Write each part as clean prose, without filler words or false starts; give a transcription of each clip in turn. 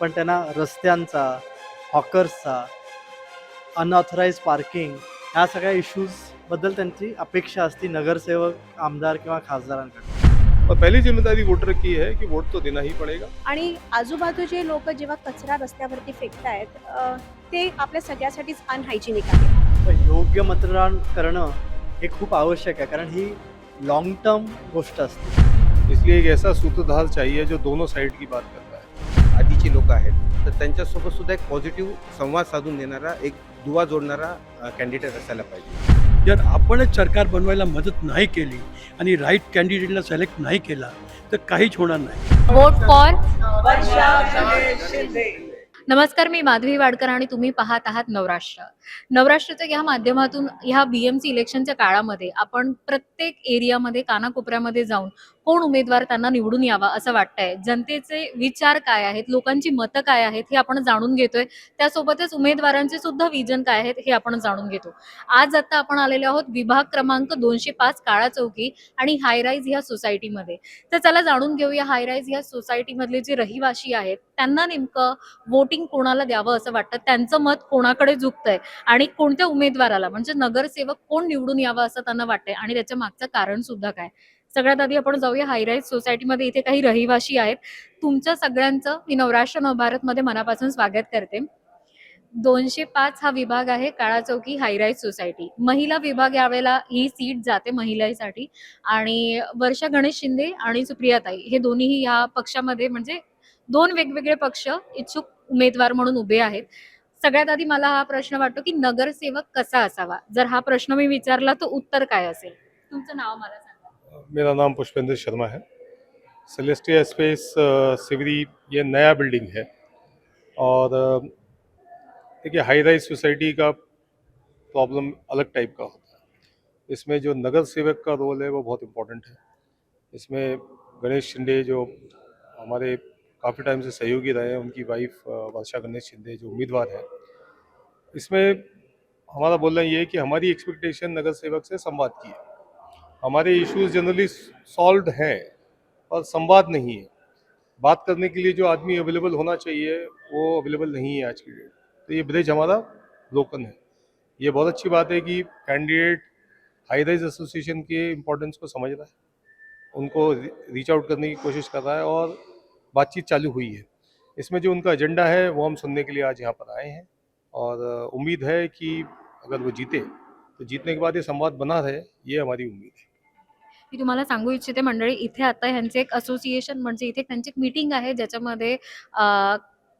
पण त्यांना रस्त्यांचा, हॉकर्सचा, अनऑथराइज पार्किंग ह्या सगळ्या इश्यूजबद्दल त्यांची अपेक्षा असते नगरसेवक, आमदार किंवा खासदारांकडे. और पहली जिम्मेदारी वोटर की है कि वोट तो देना ही पड़ेगा। आणि आजूबाजूचे लोक जेव्हा कचरा रस्त्यावरती फेकतायत ते आपल्या सगळ्यासाठीच अनहायजिनिक आहे. तर योग्य मतदान करणं हे खूप आवश्यक आहे, कारण ही लॉंग टर्म गोष्ट असते. इसलिए एक ऐसा सूत्रधार चाहिए जो दोनों साइड की बात करता है। आधीची लोक आहेत तर त्यांच्यासोबत सुद्धा एक पॉझिटिव्ह संवाद साधून देणारा, एक दुवा जोडणारा कॅन्डिडेट असायला पाहिजे. जर आपणच सरकार बनवायला मदत नाही केली आणि राईट कॅन्डिडेटला सिलेक्ट नाही केला तर काहीच होणार नाही. वोट फॉर नमस्कार, मी माधवी वाडकर आणि तुम्ही पाहत आहात नवराष्ट्र. नवराष्ट्राच्या या माध्यमातून ह्या BMC इलेक्शनच्या काळामध्ये आपण प्रत्येक एरियामध्ये, कानाकोपऱ्यामध्ये जाऊन कोण उमेदवार त्यांना निवडून यावा असं वाटतंय, जनतेचे विचार काय आहेत, लोकांची मतं काय आहेत हे आपण जाणून घेतोय. त्यासोबतच उमेदवारांचे सुद्धा विजन काय आहेत हे आपण जाणून घेतो. आज आता आपण आलेले आहोत विभाग क्रमांक 205 काळा चौकी आणि हायराईज ह्या सोसायटीमध्ये. तर चला जाणून घेऊया हायराईज ह्या सोसायटीमधले जे रहिवासी आहेत त्यांना नेमकं वोटिंग कोणाला द्यावं असं वाटतं, त्यांचं मत कोणाकडे झुकतंय आणि कोणत्या उमेदवाराला म्हणजे नगरसेवक कोण निवडून यावं असं त्यांना वाटतंय आणि त्याच्या मागचं कारण सुद्धा काय. सगळ्यात आधी आपण जाऊया हायराईज सोसायटीमध्ये. इथे काही रहिवासी आहेत. तुमच्या सगळ्यांचं मी नवराष्ट्र नवभारतमध्ये मनापासून स्वागत करते. 205 हा विभाग आहे, काळा चौकी हायराईज सोसायटी. महिला विभाग यावेळेला ही सीट जाते महिलांसाठी आणि वर्षा गणेश शिंदे आणि सुप्रियाताई हे दोन्हीही या पक्षामध्ये म्हणजे दोन वेगवेगळे पक्ष इच्छुक उमेदवार म्हणून उभे आहेत. सगळ्यात आधी मला हा प्रश्न वाटतो की नगरसेवक कसा असावा. जर हा प्रश्न मी विचारला तर उत्तर काय असेल? तुमचं नाव मला सांगा. मेरा नाम पुष्पेंद्र शर्मा है। सेलेस्टिया स्पेस सिवरी ये नया बिल्डिंग है और देखिए हाई राइज सोसाइटी का प्रॉब्लम अलग टाइप का होता है। इसमें जो नगर सेवक का रोल है वो बहुत इम्पोर्टेंट है। इसमें गणेश शिंदे जो हमारे काफ़ी टाइम से सहयोगी रहे हैं, उनकी वाइफ वर्षा गणेश शिंदे जो उम्मीदवार है, इसमें हमारा बोलना ये है कि हमारी एक्सपेक्टेशन नगर सेवक से संवाद की है। हमारे इश्यूज जनरली सॉल्व हैं और संवाद नहीं है। बात करने के लिए जो आदमी अवेलेबल होना चाहिए वो अवेलेबल नहीं है आज की डेट। तो ये ब्रिज हमारा ब्रोकन है। ये बहुत अच्छी बात है कि कैंडिडेट हाई राइज एसोसिएशन के इम्पोर्टेंस को समझ रहा है, उनको रीच आउट करने की कोशिश कर रहा है और बातचीत चालू हुई है। इसमें जो उनका एजेंडा है वो हम सुनने के लिए आज यहाँ पर आए हैं और उम्मीद है कि अगर वो जीते तो जीतने के बाद ये संवाद बना रहे, ये हमारी उम्मीद है। मी तुम्हाला सांगू इच्छिते मंडळी, इथे आता ह्यांचे एक असोसिएशन म्हणजे इथे त्यांची एक मीटिंग आहे ज्याच्यामध्ये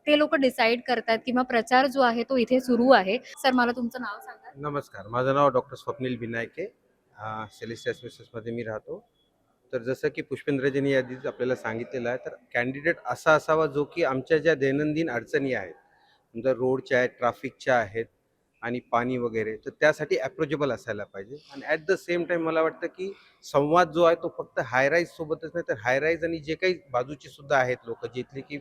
ते लोक डिसाईड करतात किंवा प्रचार जो आहे तो इथे सुरू आहे. सर, मला तुमचं नाव सांगा. नमस्कार, माझं नाव डॉक्टर स्वप्नील बिनायके. सेलेस्टिया स्पेसेसमध्ये मी राहतो. तर जसं की पुष्पेंद्रजींनी आधीच आपल्याला सांगितलेलं आहे, तर कॅन्डिडेट असा असावा जो की आमच्या ज्या दैनंदिन अडचणी आहेत, समजा रोडच्या आहेत, ट्रॅफिकच्या आहेत आणि पाणी वगैरे, तर त्यासाठी ॲप्रोचेबल असायला पाहिजे. आणि ॲट द सेम टाईम मला वाटतं की संवाद जो आहे तो फक्त हायराईज सोबतच नाही, तर हायराईज आणि जे काही बाजूची सुद्धा आहेत लोक, जिथले की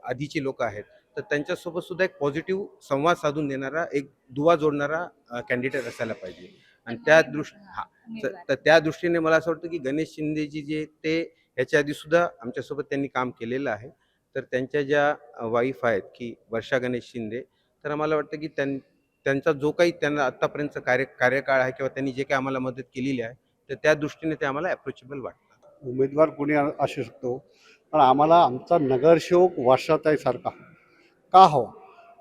आधीची लोक आहेत, तर त्यांच्यासोबत सुद्धा एक पॉझिटिव्ह संवाद साधून देणारा, एक दुवा जोडणारा कॅन्डिडेट असायला पाहिजे. आणि तर त्या दृष्टीने मला असं वाटतं की गणेश शिंदेजी जे ते ह्याच्या आधी सुद्धा आमच्यासोबत त्यांनी काम केलेलं आहे. तर त्यांच्या ज्या वाईफ आहेत की वर्षा गणेश शिंदे, तर आम्हाला वाटतं की त्यांचा जो काही त्यांना आत्तापर्यंतचा कार्यकाळ आहे किंवा त्यांनी जे काही आम्हाला मदत केलेली आहे, तर त्या दृष्टीने ते आम्हाला ॲप्रोचेबल वाटतात. उमेदवार कोणी असू शकतो, पण आम्हाला आमचा नगरसेवक वर्षाताईसारखा का हवा.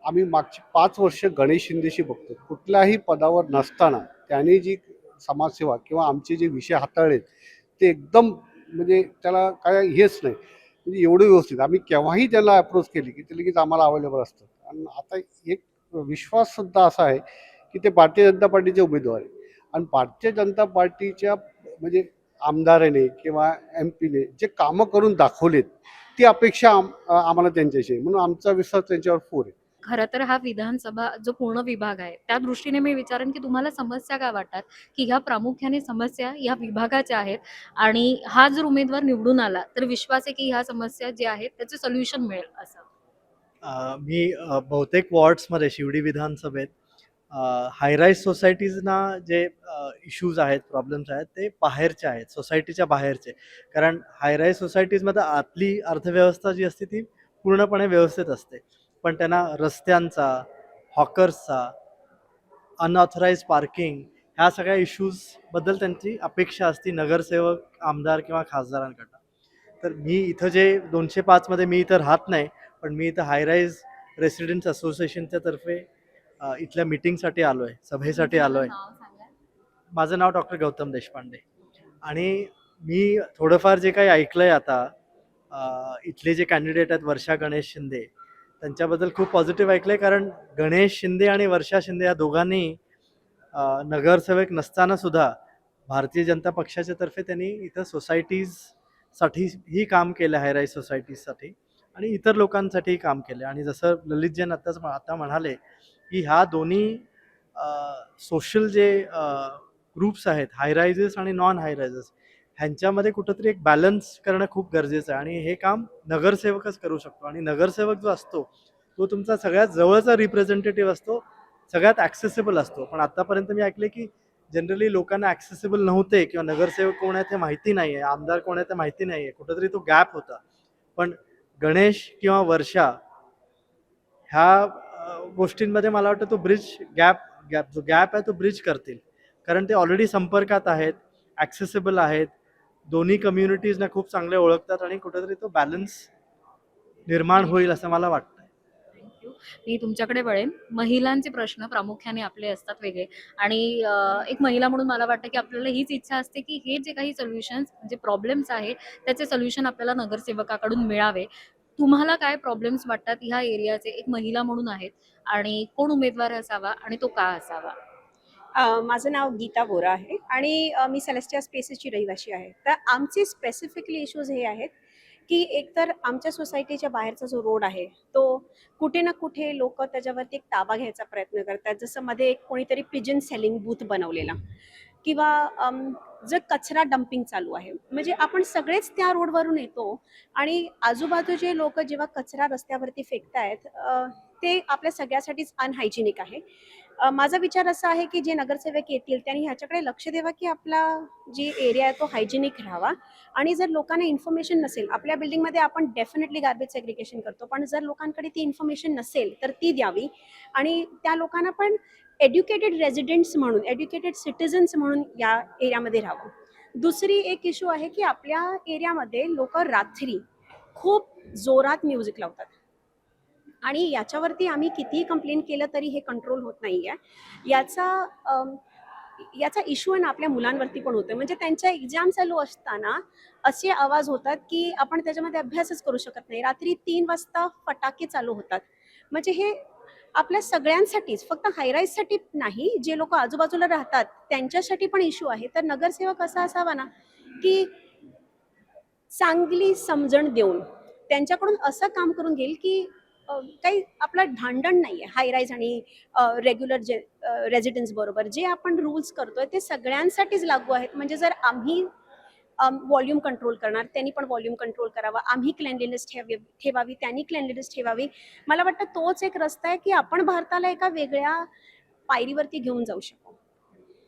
आम्ही मागची 5 वर्ष गणेश शिंदेशी बघतो. कुठल्याही पदावर नसताना त्यांनी जी समाजसेवा किंवा आमचे जे विषय हाताळलेत ते एकदम म्हणजे त्याला काय हेच नाही, म्हणजे एवढं व्यवस्थित आम्ही केव्हाही त्यांना अप्रोच केली की ते लगेच आम्हाला अवेलेबल असतात. आणि आता एक विश्वाससुद्धा असा आहे की ते भारतीय जनता पार्टीचे उमेदवार आहे आणि भारतीय जनता पार्टीच्या म्हणजे आमदाराने किंवा MP ने जे कामं करून दाखवलेत ती अपेक्षा आम्हाला त्यांच्याशी आहे, म्हणून आमचा विश्वास त्यांच्यावर पूर्ण आहे. खरं तर हा विधानसभा जो पूर्ण विभाग आहे त्या दृष्टीने मी विचारेन की तुम्हाला समस्या काय वाटतात, की ह्या प्रामुख्याने समस्या या विभागाच्या आहेत आणि हा जर उमेदवार निवडून आला तर विश्वास आहे की ह्या समस्या ज्या आहेत त्याचं सोल्युशन मिळेल असं. मी बहुतेक वॉर्ड्समध्ये शिवडी विधानसभेत हायराईज सोसायटीजना जे इश्यूज आहेत, प्रॉब्लेम्स आहेत ते बाहेरचे आहेत, सोसायटीच्या बाहेरचे. कारण हायराईज सोसायटीजमध्ये आतली अर्थव्यवस्था जी असते ती पूर्णपणे व्यवस्थित असते. पण त्यांना रस्त्यांचा, हॉकर्सचा, अनऑथराइज पार्किंग ह्या सगळ्या इश्यूजबद्दल त्यांची अपेक्षा असते नगरसेवक, आमदार किंवा खासदारांकडनं. तर मी इथं जे 205 मध्ये मी इथं राहत नाही, पण मी इथं हायराईज रेसिडेंट्स असोसिएशनच्या तर्फे इथल्या मीटिंगसाठी आलो आहे, सभेसाठी आलो आहे. नाव सांगा. माझं नाव डॉक्टर गौतम देशपांडे आणि मी थोडंफार जे काही ऐकलंय आता इथले जे कॅन्डिडेट आहेत वर्षा गणेश शिंदे त्यांच्याबद्दल खूप पॉझिटिव्ह ऐकलंय, कारण गणेश शिंदे आणि वर्षा शिंदे या दोघांनी नगरसेवक नसताना सुद्धा भारतीय जनता पक्षाच्या तर्फे त्यांनी इथं सोसायटीजसाठी ही काम केलं, हायराईज सोसायटीजसाठी आणि इतर लोकांसाठीही काम केलं. आणि जसं ललित जैन आता म्हणाले की ह्या दोन्ही सोशल जे ग्रुप्स आहेत, हायरायझेस आणि नॉन हायरायझेस, ह्यांच्यामध्ये कुठंतरी एक बॅलन्स करणं खूप गरजेचं आहे आणि हे काम नगरसेवकच करू शकतो. आणि नगरसेवक जो असतो तो तुमचा सगळ्यात जवळचा रिप्रेझेंटेटिव्ह असतो, सगळ्यात ॲक्सेसिबल असतो. पण आत्तापर्यंत मी ऐकले की जनरली लोकांना ॲक्सेसिबल नव्हते किंवा नगरसेवक कोण आहे ते माहिती नाही आहे, आमदार कोण आहे ते माहिती नाही आहे, कुठंतरी तो गॅप होता. पण गणेश किंवा वर्षा ह्या गोष्टींमध्ये मला वाटतं तो जो गॅप आहे तो ब्रिज करतील, कारण ते ऑलरेडी संपर्कात आहेत, ॲक्सेसिबल आहेत, दोन्ही कम्युनिटीजना खूप चांगले ओळखतात आणि कुठेतरी तो बॅलन्स निर्माण होईल असं मला वाटतं. थँक्यू. मी तुमच्याकडे वळेन. महिलांचे प्रश्न प्रामुख्याने आपले असतात वेगळे आणि एक महिला म्हणून मला वाटतं की आपल्याला हीच इच्छा असते की हे जे काही सोल्युशन्स जे प्रॉब्लेम्स आहे त्याचे सोल्युशन आपल्याला नगरसेवकाकडून मिळावे. तुम्हाला काय प्रॉब्लेम्स वाटतात ह्या एरियाचे एक महिला म्हणून आहेत आणि कोण उमेदवार असावा आणि तो का असावा? माझं नाव गीता बोरा आहे आणि मी सेलेस्टिया स्पेसेसची रहिवासी आहे. तर आमचे स्पेसिफिकली इश्यूज हे आहेत की एकतर आमच्या सोसायटीच्या बाहेरचा जो रोड आहे तो कुठे ना कुठे लोक त्याच्यावरती एक ताबा घ्यायचा प्रयत्न करतात. जसं मध्ये एक कोणीतरी पिजन सेलिंग बूथ बनवलेला किंवा जर कचरा डम्पिंग चालू आहे, म्हणजे आपण सगळेच त्या रोडवरून येतो आणि आजूबाजूचे लोक जेव्हा कचरा रस्त्यावरती फेकतायत ते आपल्या सगळ्यासाठीच अनहायजिनिक आहे. माझा विचार असा आहे की जे नगरसेवक येतील त्यांनी ह्याच्याकडे लक्ष द्यावा की आपला जी एरिया आहे तो हायजिनिक राहावा. आणि जर लोकांना इन्फॉर्मेशन नसेल, आपल्या बिल्डिंगमध्ये आपण डेफिनेटली गार्बेज सेग्रिगेशन करतो, पण जर लोकांकडे ती इन्फॉर्मेशन नसेल तर ती द्यावी आणि त्या लोकांना पण एड्युकेटेड रेजिडेंट्स म्हणून, एड्युकेटेड सिटिझन्स म्हणून या एरियामध्ये राहावं. दुसरी एक इश्यू आहे की आपल्या एरियामध्ये लोक रात्री खूप जोरात म्युझिक लावतात आणि याच्यावरती आम्ही कितीही कंप्लेंट केलं तरी हे कंट्रोल होत नाही आहे. याचा इश्यू आहे ना आपल्या मुलांवरती पण होतो. म्हणजे त्यांच्या एक्झाम चालू असताना असे आवाज होतात की आपण त्याच्यामध्ये अभ्यासच करू शकत नाही. रात्री 3 वाजता फटाके चालू होतात. म्हणजे हे आपल्या सगळ्यांसाठीच, फक्त हायराईजसाठी नाही, जे लोक आजूबाजूला राहतात त्यांच्यासाठी पण इश्यू आहे. तर नगरसेवक असा असावा ना की चांगली समजण देऊन त्यांच्याकडून असं काम करून घेईल की काही आपलं भांडण नाही आहे हायराईज आणि रेग्युलर जे रेजिडेंट्स बरोबर. जे आपण रूल्स करतोय ते सगळ्यांसाठीच लागू आहेत. म्हणजे जर आम्ही व्हॉल्यूम कंट्रोल करणार, त्यांनी पण व्हॉल्यूम कंट्रोल करावा, आम्ही क्लेनलीनेस ठेवावी, त्यांनी क्लेनलीनेस ठेवावी. मला वाटतं तोच एक रस्ता आहे की आपण भारताला एका वेगळ्या पायरीवरती घेऊन जाऊ शकू.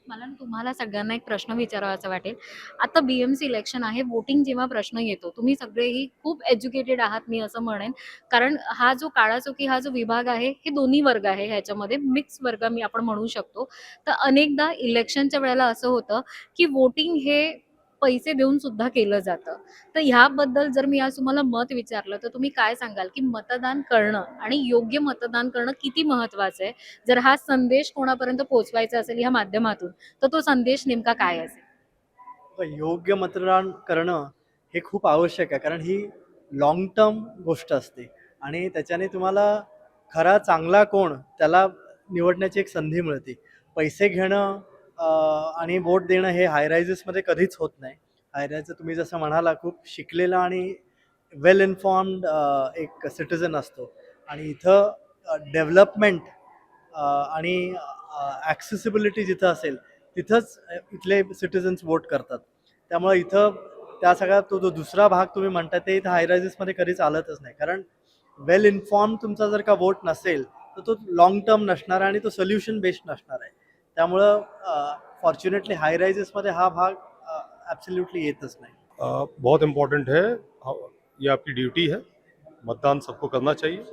मला ना तुम्हाला सगळ्यांना एक प्रश्न विचारावाचा वाटेल. आता BMC इलेक्शन आहे, वोटिंग जेव्हा प्रश्न येतो, तुम्ही सगळेही खूप एज्युकेटेड आहात मी असं म्हणेन, कारण हा जो काळाचोखी हा जो विभाग आहे हे दोन्ही वर्ग आहे, ह्याच्यामध्ये मिक्स वर्ग मी आपण म्हणू शकतो. तर अनेकदा इलेक्शनच्या वेळेला असं होतं की वोटिंग हे पैसे देऊन सुद्धा केलं जातं. तर ह्याबद्दल जर मी आज तुम्हाला मत विचारलं तर तुम्ही काय सांगाल की मतदान करणं आणि योग्य मतदान करणं किती महत्वाचं आहे? जर हा संदेश कोणापर्यंत पोहोचवायचा असेल ह्या माध्यमातून तर तो संदेश नेमका काय असेल? योग्य मतदान करणं हे खूप आवश्यक आहे, कारण ही लॉंग टर्म गोष्ट असते आणि त्याच्याने तुम्हाला खरा चांगला कोण त्याला निवडण्याची एक संधी मिळते. पैसे घेणं आणि वोट देणं हे हायरायझेसमध्ये कधीच होत नाही. हायरायझ तुम्ही जसं म्हणाला खूप शिकलेला आणि वेल इन्फॉर्म्ड एक सिटिझन असतो आणि इथं डेव्हलपमेंट आणि ॲक्सेसिबिलिटी जिथं असेल तिथंच इथले सिटिझन्स वोट करतात. त्यामुळे इथं त्या सगळ्या तो जो दुसरा भाग तुम्ही म्हणता ते इथं हायरायझेसमध्ये कधीच आलतच नाही, कारण वेल इन्फॉर्म तुमचा जर का वोट नसेल तर तो लॉंग टर्म नसणार आणि तो सोल्युशन बेस्ड नसणार आहे. त्यामुळं फॉर्च्युनेटली हायरायझेसमध्ये हा भाग ॲब्सोल्युटली येतच नाही. बहुत इम्पोर्टेंट है, ये आपकी ड्यूटी है मतदान सबको करना चाहिए।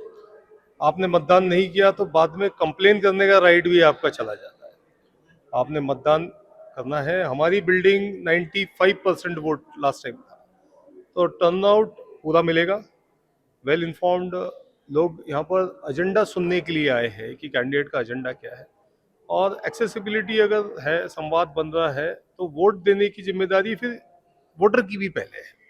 आपने मतदान नहीं किया तो बाद में कंप्लेन करने का राइट भी आपका चला जाता है। आपने मतदान करना है। हमारी बिल्डिंग 95% वोट लास्ट टाइम था, तो टर्नआउट पूरा मिलेगा। वेल इन्फॉर्म्ड लोग यहाँ पर एजेंडा सुनने के लिए आए हैं कि कैंडिडेट का एजेंडा क्या है, और एक्सेसिबिलिटी अगर है, संवाद बन रहा है, तो वोट देने की जिम्मेदारी फिर वोटर की भी पहले है।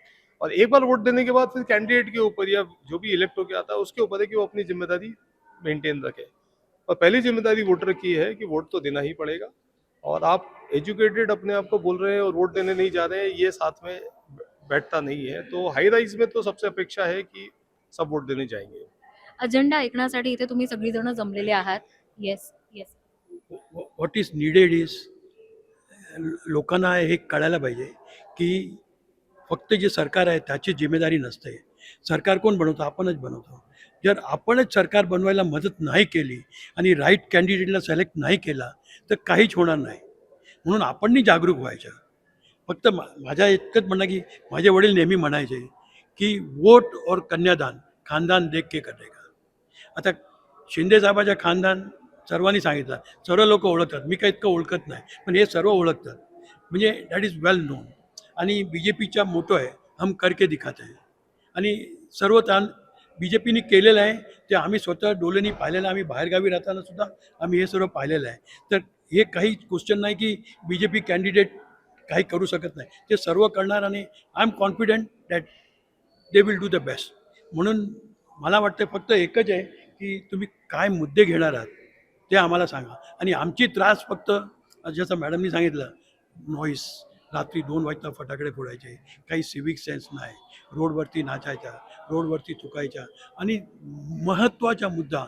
और एक बार वोट देने के बाद फिर कैंडिडेट के ऊपर या जो भी इलेक्ट होकर आता है उसके ऊपर है कि वो अपनी जिम्मेदारी मेंटेन रखे। और पहली जिम्मेदारी वोटर की है कि वोट तो देना ही पड़ेगा। और आप एजुकेटेड अपने आप को बोल रहे हैं और वोट देने नहीं जा रहे हैं, ये साथ में बैठता नहीं है। तो हाई राइज में तो सबसे अपेक्षा है कि सब वोट देने जाएंगे। अजेंडा ऐकण्यासाठी इथे तुम्ही सगळीजण जमलेले आहात. Yes yes. What is needed is, लोकांना हे कळायला पाहिजे की फक्त जे सरकार आहे त्याची जिम्मेदारी नसते. सरकार कोण बनवतो? आपणच बनवतो. जर आपणच सरकार बनवायला मदत नाही केली आणि राईट कॅन्डिडेटला सिलेक्ट नाही केला तर काहीच होणार नाही. म्हणून आपणही जागरूक व्हायचं. फक्त माझ्या इतकंच म्हणणं की माझे वडील नेहमी म्हणायचे की वोट और कन्यादान खानदान देख के करेगा. आता शिंदे साहेबाच्या खानदान सर्वांनी सांगितलं, सर्व लोक ओळखतात. मी काही इतकं ओळखत नाही, पण हे सर्व ओळखतात. म्हणजे दॅट इज वेल नोन. आणि बी जे पीचा मोटो आहे हम करके दिखाते आहे. आणि सर्व ताण बी जे पीने केलेलं आहे ते आम्ही स्वतः डोळ्यांनी पाहिलेलं आहे. आम्ही बाहेरगावी राहताना सुद्धा आम्ही हे सर्व पाहिलेलं आहे. तर हे काही क्वेश्चन नाही की बी जे पी कॅन्डिडेट काही करू शकत नाही. ते सर्व करणार आणि I am confident that they will do the best. म्हणून मला वाटतं फक्त एकच आहे की तुम्ही काय मुद्दे घेणार आहात ते आम्हाला सांगा. आणि आमची त्रास फक्त जसं मॅडमनी सांगितलं, नॉईस, रात्री 2 वाजता फटाकडे फोडायचे, काही सिविक सेन्स नाही, रोडवरती नाचायचा, रोडवरती चुकायच्या. आणि महत्त्वाचा मुद्दा,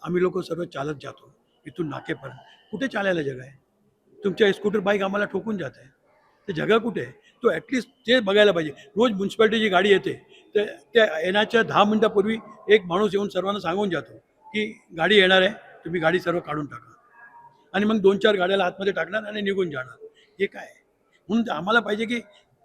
आम्ही लोक सर्व चालत जातो इथून नाकेपर्यंत. कुठे चालायला जगा आहे? तुमच्या स्कूटर बाईक आम्हाला ठोकून जात आहे. ते जगा कुठे आहे? तो ॲटलिस्ट ते बघायला पाहिजे. रोज म्युन्सिपाल्टीची गाडी येते, तर त्या येण्याच्या 10 मिनटापूर्वी एक माणूस येऊन सर्वांना सांगून जातो की गाडी येणार आहे, तुम्ही गाडी सर्व काढून टाका. आणि मग 2-4 गाड्याला आतमध्ये टाकणार आणि निघून जाणार. हे काय आहे? म्हणून आम्हाला पाहिजे की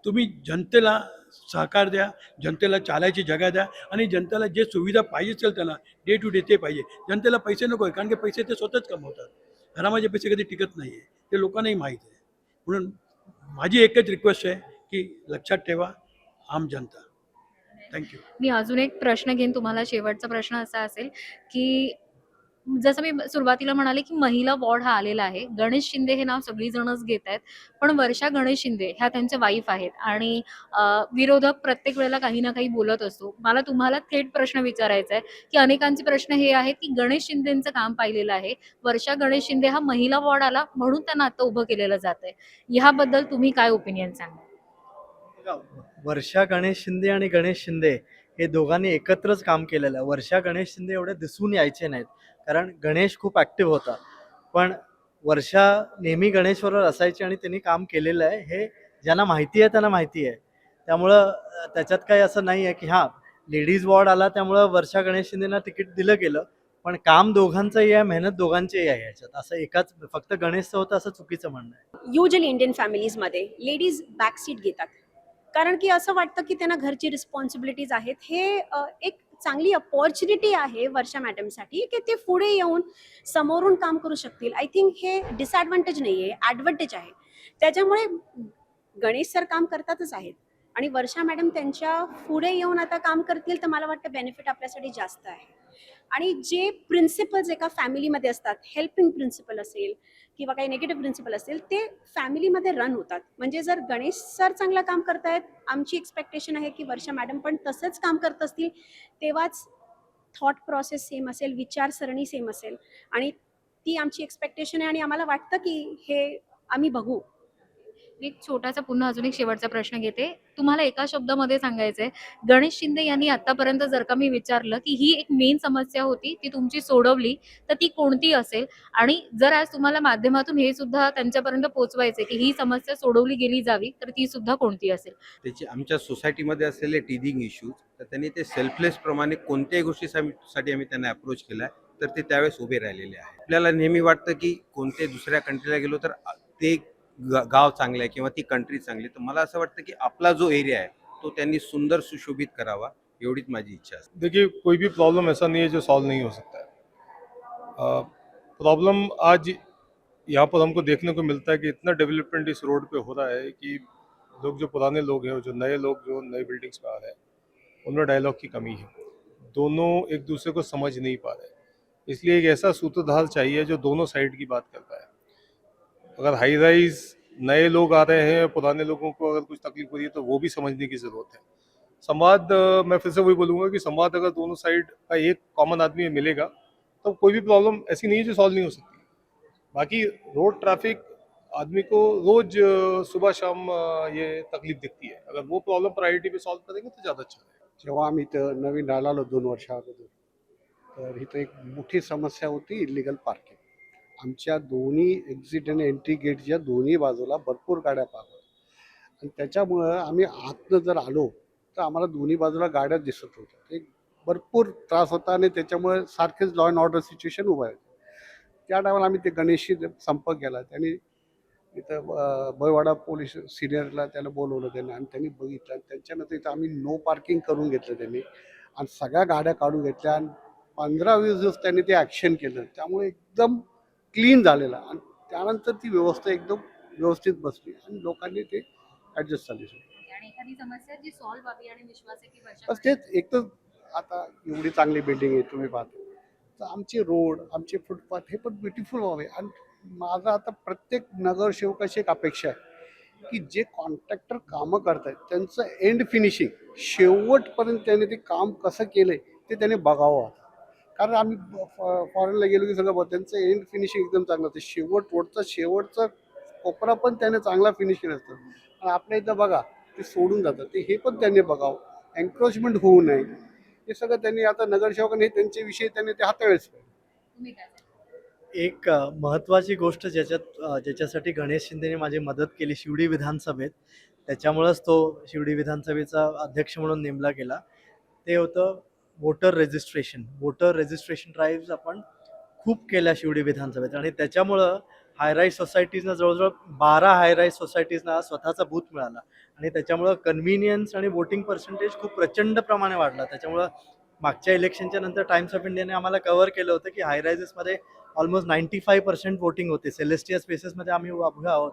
तुम्ही जनतेला सहकार द्या, जनतेला चालायची जगा द्या, आणि जनतेला जे सुविधा पाहिजे असेल त्यांना डे टू डे ते पाहिजे. जनतेला पैसे नको आहे, कारण की पैसे ते स्वतःच कमवतात. घरामध्ये पैसे कधी टिकत नाही आहे, ते लोकांनाही माहीत आहे. म्हणून माझी एकच रिक्वेस्ट आहे की लक्षात ठेवा, आम जनता. थँक्यू. मी अजून एक प्रश्न घेईन तुम्हाला. शेवटचा प्रश्न असा असेल की जसं मी सुरुवातीला म्हणाले की महिला वॉर्ड हा आलेला आहे. गणेश शिंदे हे नाव सगळीजणच घेत आहेत, पण वर्षा गणेश शिंदे ह्या त्यांच्या वाईफ आहेत. आणि विरोधक प्रत्येक वेळेला काही ना काही बोलत असतो. मला तुम्हाला थेट प्रश्न विचारायचा आहे की अनेकांचे प्रश्न हे आहेत की गणेश शिंदेचं काम पाहिलेलं आहे, वर्षा गणेश शिंदे हा महिला वॉर्ड आला म्हणून त्यांना आता उभं केलेलं जात आहे. ह्याबद्दल तुम्ही काय ओपिनियन सांगा? वर्षा गणेश शिंदे आणि गणेश शिंदे हे दोघांनी एकत्रच काम केलेलं आहे. वर्षा गणेश शिंदे एवढे दिसून यायचे नाहीत, कारण गणेश खूप ॲक्टिव्ह होता. पण वर्षा नेहमी गणेशबरोबर असायची आणि त्यांनी काम केलेलं आहे. हे ज्यांना माहिती आहे त्यांना माहिती आहे. त्यामुळं त्याच्यात काही असं नाही आहे की हां लेडीज वॉर्ड आला त्यामुळं वर्षा गणेश शिंदेना तिकीट दिलं गेलं. पण काम दोघांचंही आहे, मेहनत दोघांचीही आहे ह्याच्यात. असं एकाच फक्त गणेशचं होतं असं चुकीचं म्हणणं आहे. युजली इंडियन फॅमिलीजमध्ये लेडीज बॅकसीट घेतात, कारण की असं वाटतं की त्यांना घरची रिस्पॉन्सिबिलिटीज आहेत. हे एक चांगली अपॉर्च्युनिटी आहे वर्षा मॅडमसाठी की ते पुढे येऊन समोरून काम करू शकतील. आय थिंक हे डिसॲडव्हान्टेज नाही आहे, ॲडव्हान्टेज आहे. त्याच्यामुळे गणेश सर काम करतातच आहेत आणि वर्षा मॅडम त्यांच्या पुढे येऊन आता काम करतील, तर मला वाटतं बेनिफिट आपल्यासाठी जास्त आहे. आणि जे प्रिन्सिपल्स एका फॅमिलीमध्ये असतात, हेल्पिंग प्रिन्सिपल असेल किंवा काही निगेटिव्ह प्रिन्सिपल असेल, ते फॅमिलीमध्ये रन होतात. म्हणजे जर गणेश सर चांगलं काम करतायत, आमची एक्सपेक्टेशन आहे की वर्षा मॅडम पण तसंच काम करत असतील, तेव्हाच थॉट प्रोसेस सेम असेल, विचारसरणी सेम असेल. आणि ती आमची एक्सपेक्टेशन आहे आणि आम्हाला वाटतं की हे आम्ही बघू. मी एक छोटासा पुन्हा अजून एक शेवटचा प्रश्न घेते. तुम्हाला एका शब्दामध्ये सांगायचंय, गणेश शिंदे यांनी आतापर्यंत जर का मी विचारलं की ही एक मेन समस्या होती ती तुमची सोडवली, तर ती कोणती असेल? आणि जर आज तुम्हाला माध्यमातून हे सुद्धा त्यांच्यापर्यंत पोहोचवायचे की ही समस्या सोडवली गेली जावी, तर ती सुद्धा कोणती असेल? त्याचे आमच्या सोसायटीमध्ये असलेले टीदिंग इश्यूज, तर त्यांनी ते सेल्फलेस प्रमाणे कोणत्याही गोष्टीसाठी आम्ही त्यांना अप्रोच केला तर ते त्यावेळेस उभे राहिलेले आहे. आपल्याला नेहमी वाटतं की कोणत्याही दुसऱ्या कंट्रीला गेलो तर ते गाव चांगलं आहे किंवा ती कंट्री चांगली. तर मला असं वाटतं की आपला जो एरिया आहे तो त्यांनी सुंदर सुशोभित करावा. एवढीच माझी इच्छा असते. देखिए, कोई भी प्रॉब्लम ऐसा नहीं है जो सॉल्व नहीं हो सकता है। प्रॉब्लम आज यहाँ पर हमको देखने को मिलता है कि इतना डेवलपमेंट इस रोड पे हो रहा है कि लोग, जो पुराने लोग हैं और जो नए लोग जो नए बिल्डिंग्स में आ रहे हैं, उनमें डायलॉग की कमी है। दोनों एक दूसरे को समझ नहीं पा रहे, इसलिए एक ऐसा सूत्रधार चाहिए जो दोनों साइड की बात कर पाए। अगर हाई राइज नए लोग आ रहे हैं, पुराने लोगों को अगर कुछ तकलीफ हो रही है तो वो भी समझने की ज़रूरत है। संवाद, मैं फिर से वही बोलूँगा कि संवाद अगर दोनों साइड का एक कॉमन आदमी मिलेगा तो कोई भी प्रॉब्लम ऐसी नहीं है जो सॉल्व नहीं हो सकती। बाकी रोड ट्रैफिक आदमी को रोज सुबह शाम ये तकलीफ दिखती है। अगर वो प्रॉब्लम प्रायोरिटी पे सॉल्व करेंगे तो ज़्यादा अच्छा रहेगा। जेव्हा आम्ही इथं नवीन आलो 2 वर्षा अगोदर, तर इथं एक मोठी समस्या होती इलिगल पार्किंग. आमच्या दोन्ही एक्झिट आणि एंट्री गेटच्या दोन्ही बाजूला भरपूर गाड्या पार्क होत्या आणि त्याच्यामुळं आम्ही आतनं जर आलो तर आम्हाला दोन्ही बाजूला गाड्या दिसत होत्या. एक भरपूर त्रास होता आणि त्याच्यामुळे सारखेच लॉ अँड ऑर्डर सिच्युएशन उभं आहे. त्या टायमाला आम्ही ते गणेशशी संपर्क केला. त्यांनी इथं बळवाडा पोलीस सिनियरला त्याला बोलवलं त्यांनी आणि त्यांनी बघितलं आणि त्यांच्यानंतर इथं आम्ही नो पार्किंग करून घेतलं त्यांनी आणि सगळ्या गाड्या काढून घेतल्या आणि 15-20 दिवस त्यांनी ते ॲक्शन केलं. त्यामुळे एकदम क्लीन झालेला आणि त्यानंतर ती व्यवस्था एकदम व्यवस्थित बसली आणि लोकांनी ते ॲडजस्ट झाली. आणि एखादी समस्या जी सॉल्व्ह व्हावी आणि विश्वास आहे की बस तेच, एक तर आता एवढी चांगली बिल्डिंग आहे तुम्ही पाहता, तर आमचे रोड, आमचे फुटपाथ हे पण ब्युटिफुल व्हावे. आणि माझा आता प्रत्येक नगरसेवकाची एक अपेक्षा आहे की जे कॉन्ट्रॅक्टर कामं करतायत त्यांचं एंड फिनिशिंग शेवटपर्यंत त्याने ते काम कसं केलंय ते त्याने बघावं. कारण आम्ही फॉरेनला गेलो की सगळं त्यांचं एंड फिनिशिंग एकदम चांगलं असतं. शेवटचा कोपरा पण त्याने चांगला फिनिश केला असतं. आणि आपल्या इथं बघा ते सोडून जातं, ते हे पण त्यांनी बघावं. एन्क्रोचमेंट होऊ नये हे सगळं त्यांनी, आता नगरसेवकांनी त्यांचे विषय त्यांनी ते हाताळलेच पाहिजे. तुम्ही काय सांगाल? एक महत्त्वाची गोष्ट ज्याच्यासाठी गणेश शिंदेने माझी मदत केली शिवडी विधानसभेत, त्याच्यामुळंच तो शिवडी विधानसभेचा अध्यक्ष म्हणून नेमला गेला, ते होतं वोटर रजिस्ट्रेशन ड्राईव्ह आपण खूप केल्या शिवडी विधानसभेत. आणि त्याच्यामुळं हायराईज सोसायटीजना जवळजवळ 12 हायराईज सोसायटीजना स्वतःचा बूथ मिळाला आणि त्याच्यामुळं कन्व्हिनियन्स आणि वोटिंग पर्सेंटेज खूप प्रचंड प्रमाणे वाढला. त्याच्यामुळं मागच्या इलेक्शनच्या नंतर टाइम्स ऑफ इंडियाने आम्हाला कव्हर केलं होतं की हायरायजेसमध्ये ऑलमोस्ट 95% वोटिंग होते. सेलेस्टिया स्पेसेसमध्ये आम्ही उभे आहोत,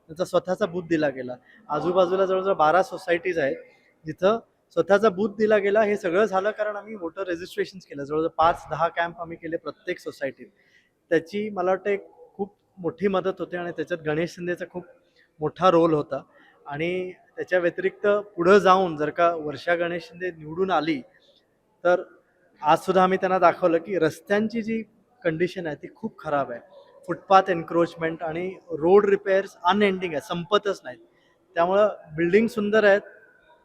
त्यांचा स्वतःचा बूथ दिला गेला. आजूबाजूला जवळजवळ 12 सोसायटीज आहेत जिथं स्वतःचा बूथ दिला गेला. हे सगळं झालं कारण आम्ही वोटर रजिस्ट्रेशन केलं. जवळजवळ 5-10 कॅम्प आम्ही केले प्रत्येक सोसायटीत. त्याची मला वाटतं एक खूप मोठी मदत होते आणि त्याच्यात गणेश शिंदेचा खूप मोठा रोल होता. आणि त्याच्या व्यतिरिक्त पुढं जाऊन जर का वर्षा गणेश शिंदे निवडून आली तर आजसुद्धा आम्ही त्यांना दाखवलं की रस्त्यांची जी कंडिशन आहे ती खूप खराब आहे. फुटपाथ एन्क्रोचमेंट आणि रोड रिपेअर्स अनएंडिंग आहे, संपतच नाहीत. त्यामुळं बिल्डिंग सुंदर आहेत,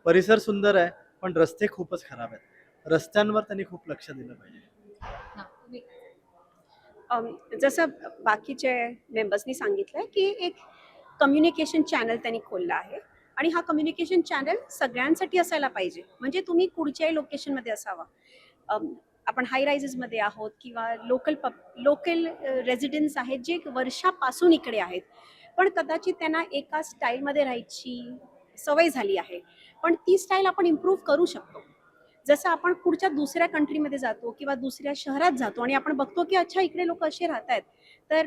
परिसर सुंदर आहे, पण रस्ते खूपच खराब आहेत. रस्त्यांवर त्यांनी खूप लक्ष दिलं पाहिजे. हा, तुम्ही काय? जसं बाकीचे मेंबर्सनी सांगितलं की एक कम्युनिकेशन चॅनल त्यांनी खोलला आहे आणि हा कम्युनिकेशन चॅनल सगळ्यांसाठी असायला पाहिजे. म्हणजे तुम्ही कुठच्याही लोकेशनमध्ये असावा. आपण हाय रायझेसमध्ये आहोत किंवा लोकल रेसिडेंट्स आहेत जे वर्षापासून इकडे आहेत, पण कदाचित त्यांना एका स्टाईलमध्ये राहायची सवय झाली आहे, पण ती स्टाईल आपण इम्प्रूव्ह करू शकतो. जसं आपण पुढच्या दुसऱ्या कंट्रीमध्ये जातो किंवा दुसऱ्या शहरात जातो आणि आपण बघतो की अच्छा इकडे लोक असे राहत आहेत. तर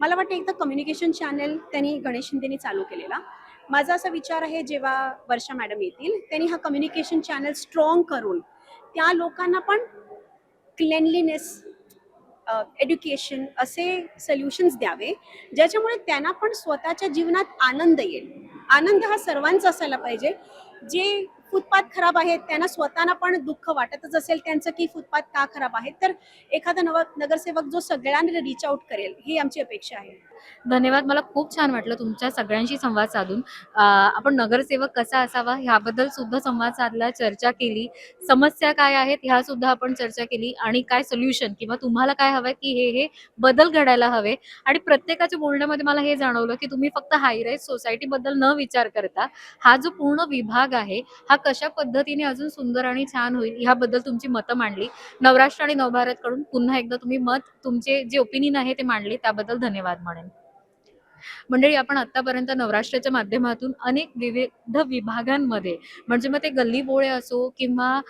मला वाटतं एकदा कम्युनिकेशन चॅनल त्यांनी गणेश शिंदेनी चालू केलेला. माझा असा विचार आहे जेव्हा वर्षा मॅडम येतील त्यांनी हा कम्युनिकेशन चॅनल स्ट्रॉंग करून त्या लोकांना पण क्लेनलीनेस, एड्युकेशन असे सोल्युशन्स द्यावे ज्याच्यामुळे त्यांना पण स्वतःच्या जीवनात आनंद येईल. आनंद हा सर्वांचा असायला पाहिजे. जे फुटपाथ खराब आहेत त्यांना स्वतःना पण दुःख वाटतच असेल त्यांचं की फुटपाथ का खराब आहेत, तर एखादा नगरसेवक जो सगळ्यांना रीच आउट करेल ही आमची अपेक्षा आहे. धन्यवाद. मला खूप छान वाटलं तुमच्या सगळ्यांशी संवाद साधून. आपण नगरसेवक कसा असावा ह्याबद्दल सुद्धा संवाद साधला, चर्चा केली. समस्या काय आहेत ह्या सुद्धा आपण चर्चा केली आणि काय सोल्युशन किंवा तुम्हाला काय हवंय की हे बदल घडायला हवे. आणि प्रत्येकाच्या बोलण्यामध्ये मला हे जाणवलं की तुम्ही फक्त हायराईज सोसायटीबद्दल न विचार करता हा जो पूर्ण विभाग आहे हा कशा पद्धतीने अजून सुंदर आणि छान होईल ह्याबद्दल तुमची मतं मांडली. नवराष्ट्र आणि नवभारतकडून पुन्हा एकदा तुम्ही तुमचे जे ओपिनियन आहे ते मांडले त्याबद्दल धन्यवाद म्हणेन. मंडळी, आपण आतापर्यंत नवराष्ट्राच्या माध्यमातून अनेक विविध विभागांमध्ये, म्हणजे मग ते गल्लीबोळे असो किंवा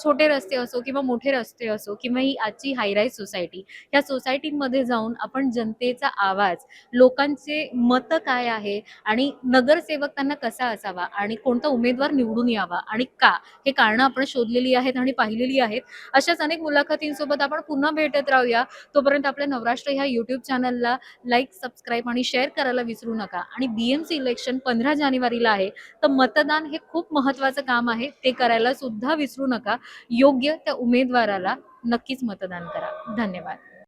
छोटे रस्ते असो किंवा मोठे रस्ते असो किंवा ही आजची हायराईज सोसायटी, या सोसायटीमध्ये जाऊन आपण जनतेचा आवाज, लोकांचे मतं काय आहे आणि नगरसेवक त्यांना कसा असावा आणि कोणता उमेदवार निवडून यावा आणि का, हे कारणं आपण शोधलेली आहेत आणि पाहिलेली आहेत. अशाच अनेक मुलाखतींसोबत आपण पुन्हा भेटत राहूया. तोपर्यंत आपल्या नवराष्ट्र ह्या यूट्यूब चॅनलला लाईक, सबस्क्राईब आणि शेअर करायला विसरू नका. आणि BMC इलेक्शन 15 जानेवारीला आहे, तर मतदान हे खूप महत्त्वाचं काम आहे, ते करायला सुद्धा विसरू नका. योग्य त्या उमेदवाराला नक्कीच मतदान करा. धन्यवाद.